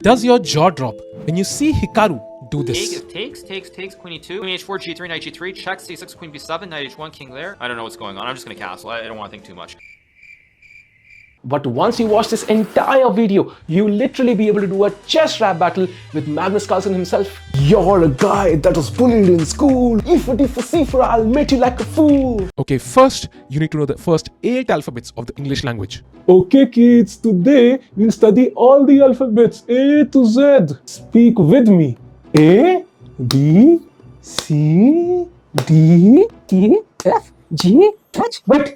Does your jaw drop when you see Hikaru do this? Takes, queen e2, queen h4, g3, knight g3, check, c6, queen b7, knight h1, king there. I don't know what's going on. I'm just gonna castle. I don't want to think too much. But once you watch this entire video, you'll literally be able to do a chess rap battle with Magnus Carlsen himself. You're a guy that was bullied in school. If it is for Cipher, I'll make you like a fool. Okay, first you need to know the first 8 alphabets of the English language. Okay kids, today we'll study all the alphabets A to Z. Speak with me. A, B, C, D, E, F, G, H. Wait,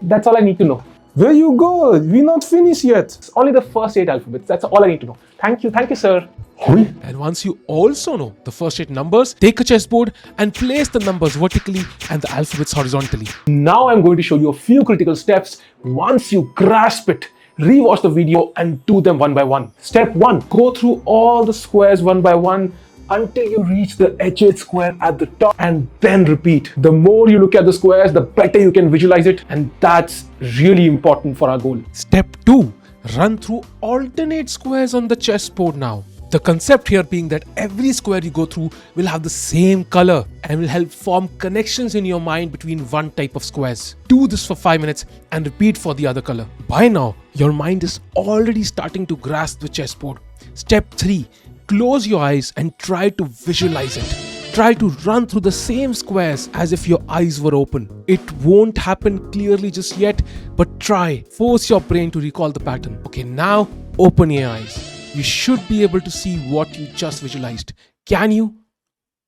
that's all I need to know. Where you go? We're not finished yet. It's only the first 8 alphabets. That's all I need to know. Thank you, sir. And once you also know the first 8 numbers, take a chessboard and place the numbers vertically and the alphabets horizontally. Now I'm going to show you a few critical steps. Once you grasp it, rewatch the video and do them one by one. Step 1, go through all the squares one by one until you reach the H8 square at the top, and then repeat. The more you look at the squares, the better you can visualize it, and that's really important for our goal. Step 2, run through alternate squares on the chessboard now. The concept here being that every square you go through will have the same color and will help form connections in your mind between one type of squares. Do this for 5 minutes and repeat for the other color. By now, your mind is already starting to grasp the chessboard. Step 3, close your eyes and try to visualize it. Try to run through the same squares as if your eyes were open. It won't happen clearly just yet, but try. Force your brain to recall the pattern. Okay, now open your eyes. You should be able to see what you just visualized. Can you?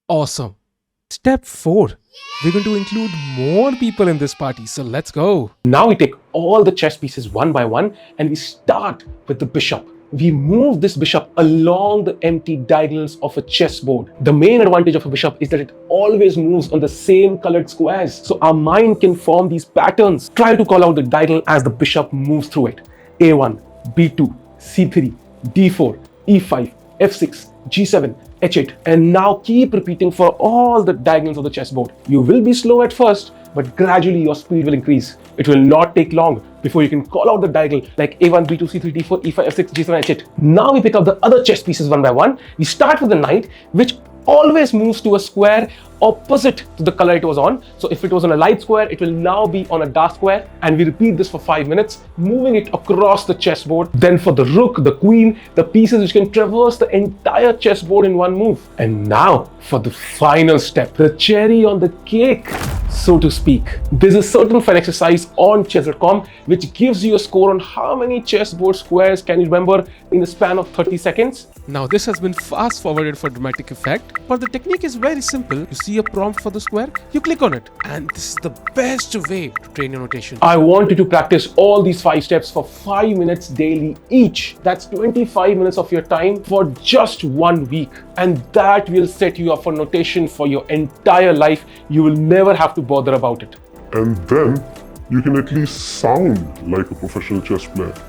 Awesome. Step 4. We're going to include more people in this party, so let's go. Now we take all the chess pieces one by one and we start with the bishop. We move this bishop along the empty diagonals of a chessboard. The main advantage of a bishop is that it always moves on the same colored squares, so our mind can form these patterns. Try to call out the diagonal as the bishop moves through it. A1, B2, C3, D4, E5, F6, G7, H8, and now keep repeating for all the diagonals of the chessboard. You will be slow at first, but gradually your speed will increase. It will not take long before you can call out the diagonal like A1, B2, C3, D4, E5, F6, G7, H8. Now we pick up the other chess pieces one by one. We start with the knight, which always moves to a square opposite to the color it was on. So if it was on a light square, it will now be on a dark square, and we repeat this for 5 minutes, moving it across the chessboard. Then for the rook, the queen, the pieces which can traverse the entire chessboard in one move. And now for the final step, the cherry on the cake, so to speak. There's a certain fun exercise on chess.com which gives you a score on how many chessboard squares can you remember in the span of 30 seconds. Now this has been fast forwarded for dramatic effect, but the technique is very simple. You see a prompt for the square, you click on it, and this is the best way to train your notation. I want you to practice all these 5 steps for 5 minutes daily each. That's 25 minutes of your time for just 1 week, and that will set you up for notation for your entire life. You will never have to bother about it. And then you can at least sound like a professional chess player.